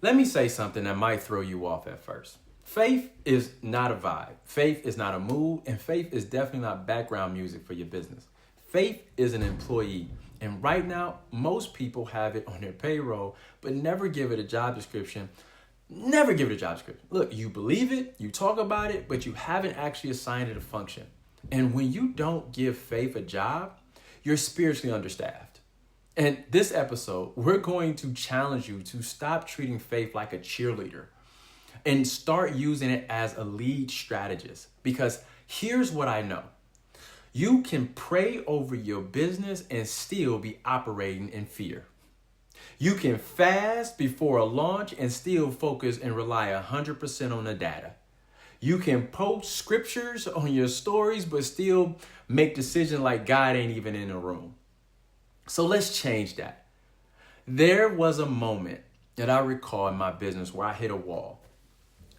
Let me say something that might throw you off at first. Faith is not a vibe. Faith is not a mood, and faith is definitely not background music for your business. Faith is an employee. And right now, most people have it on their payroll, but never give it a job description. Never give it a job description. Look, you believe it, you talk about it, but you haven't actually assigned it a function. And when you don't give faith a job, you're spiritually understaffed. And this episode, we're going to challenge you to stop treating faith like a cheerleader and start using it as a lead strategist. Because here's what I know. You can pray over your business and still be operating in fear. You can fast before a launch and still focus and rely 100% on the data. You can post scriptures on your stories, but still make decisions like God ain't even in the room. So let's change that. There was a moment that I recall in my business where I hit a wall.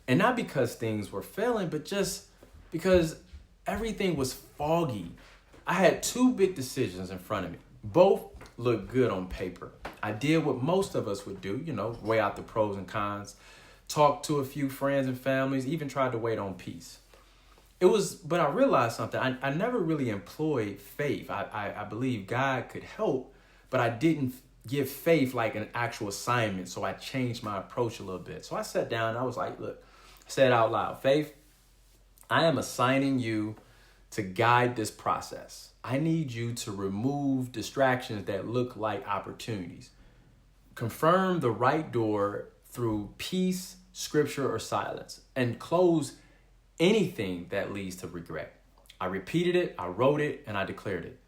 And not because things were failing, but just because everything was foggy. I had two big decisions in front of me. Both looked good on paper. I did what most of us would do, weigh out the pros and cons, talk to a few friends and families, even tried to wait on peace. But I realized something. I never really employed faith. I believe God could help, but I didn't give faith like an actual assignment. So I changed my approach a little bit. So I sat down and I was like, look, I said out loud, Faith, I am assigning you to guide this process. I need you to remove distractions that look like opportunities. Confirm the right door through peace, scripture, or silence, and close anything that leads to regret. I repeated it, I wrote it, and I declared it.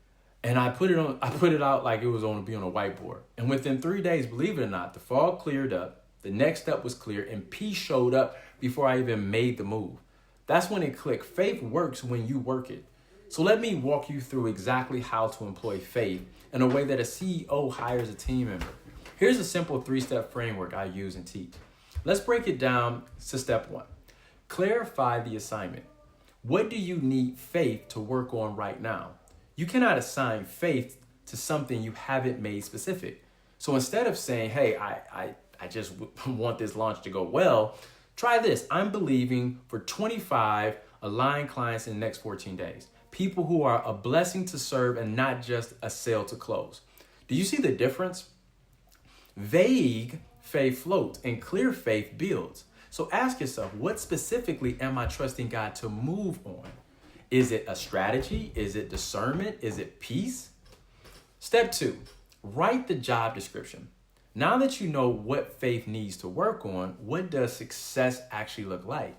And I put it out like it was on a whiteboard. And within 3 days, believe it or not, the fog cleared up, the next step was clear, and peace showed up before I even made the move. That's when it clicked. Faith works when you work it. So let me walk you through exactly how to employ faith in a way that a CEO hires a team member. Here's a simple 3-step framework I use and teach. Let's break it down to step 1. Clarify the assignment. What do you need faith to work on right now? You cannot assign faith to something you haven't made specific. So instead of saying, hey, I just want this launch to go well, try this. I'm believing for 25 aligned clients in the next 14 days. People who are a blessing to serve and not just a sale to close. Do you see the difference? Vague faith floats and clear faith builds. So ask yourself, what specifically am I trusting God to move on? Is it a strategy? Is it discernment? Is it peace? Step 2, write the job description. Now that you know what faith needs to work on, what does success actually look like?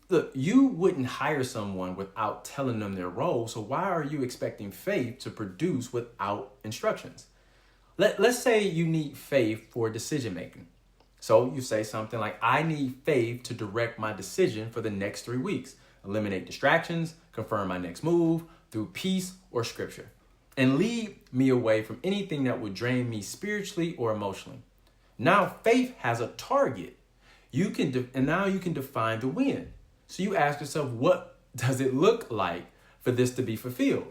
Look, you wouldn't hire someone without telling them their role, so why are you expecting faith to produce without instructions? Let's say you need faith for decision making. So you say something like, I need faith to direct my decision for the next 3 weeks, eliminate distractions, confirm my next move through peace or scripture, and lead me away from anything that would drain me spiritually or emotionally. Now faith has a target. Now you can define the win. So you ask yourself, what does it look like for this to be fulfilled?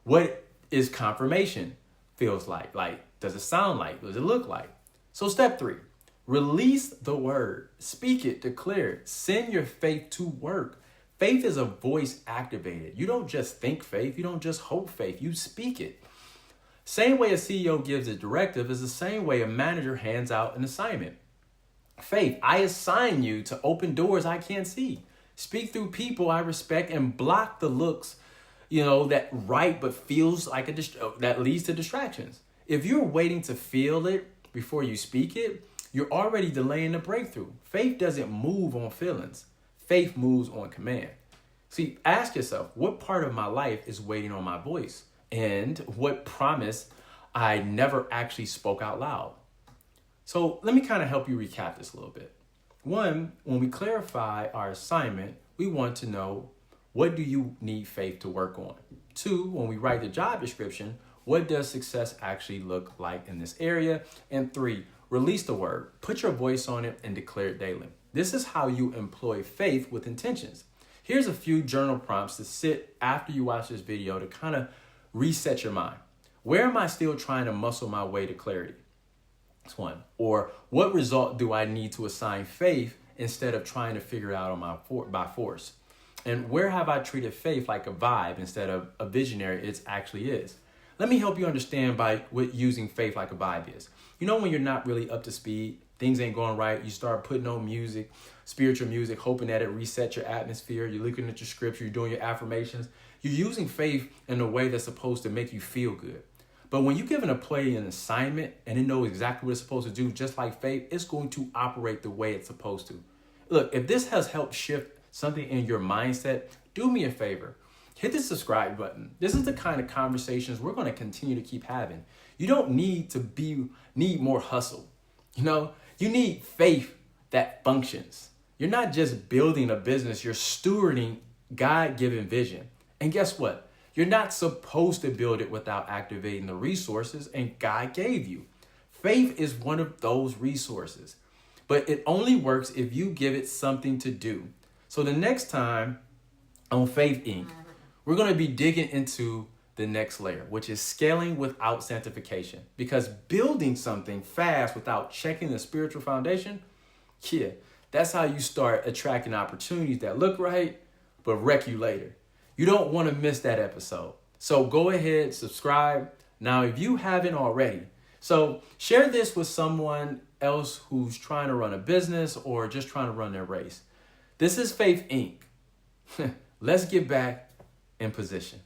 What is confirmation feels like? Like, does it sound like? Does it look like? So step 3, release the word. Speak it, declare it. Send your faith to work. Faith is a voice activated. You don't just think faith. You don't just hope faith. You speak it. Same way a CEO gives a directive is the same way a manager hands out an assignment. Faith, I assign you to open doors I can't see. Speak through people I respect and block the looks, that right but feels like that leads to distractions. If you're waiting to feel it before you speak it, you're already delaying the breakthrough. Faith doesn't move on feelings. Faith moves on command. See, ask yourself, what part of my life is waiting on my voice? And what promise I never actually spoke out loud? So let me kind of help you recap this a little bit. 1, when we clarify our assignment, we want to know, what do you need faith to work on? 2, when we write the job description, what does success actually look like in this area? And 3, release the word, put your voice on it and declare it daily. This is how you employ faith with intentions. Here's a few journal prompts to sit after you watch this video to kind of reset your mind. Where am I still trying to muscle my way to clarity? That's one. Or what result do I need to assign faith instead of trying to figure it out by force? And where have I treated faith like a vibe instead of a visionary it actually is? Let me help you understand by what using faith like a vibe is. You know, when you're not really up to speed, things ain't going right, you start putting on music, spiritual music, hoping that it resets your atmosphere, you're looking at your scripture, you're doing your affirmations. You're using faith in a way that's supposed to make you feel good. But when you're given a play an assignment and it knows exactly what it's supposed to do, just like faith, it's going to operate the way it's supposed to. Look, if this has helped shift something in your mindset, do me a favor. Hit the subscribe button. This is the kind of conversations we're going to continue to keep having. You don't need more hustle. You need faith that functions. You're not just building a business, you're stewarding God-given vision. And guess what? You're not supposed to build it without activating the resources and God gave you. Faith is one of those resources, but it only works if you give it something to do. So the next time on Faith Inc., we're going to be digging into the next layer, which is scaling without sanctification. Because building something fast without checking the spiritual foundation, that's how you start attracting opportunities that look right, but wreck you later. You don't want to miss that episode. So go ahead, subscribe. Now, if you haven't already, so share this with someone else who's trying to run a business or just trying to run their race. This is Faith Inc. Let's get back in position.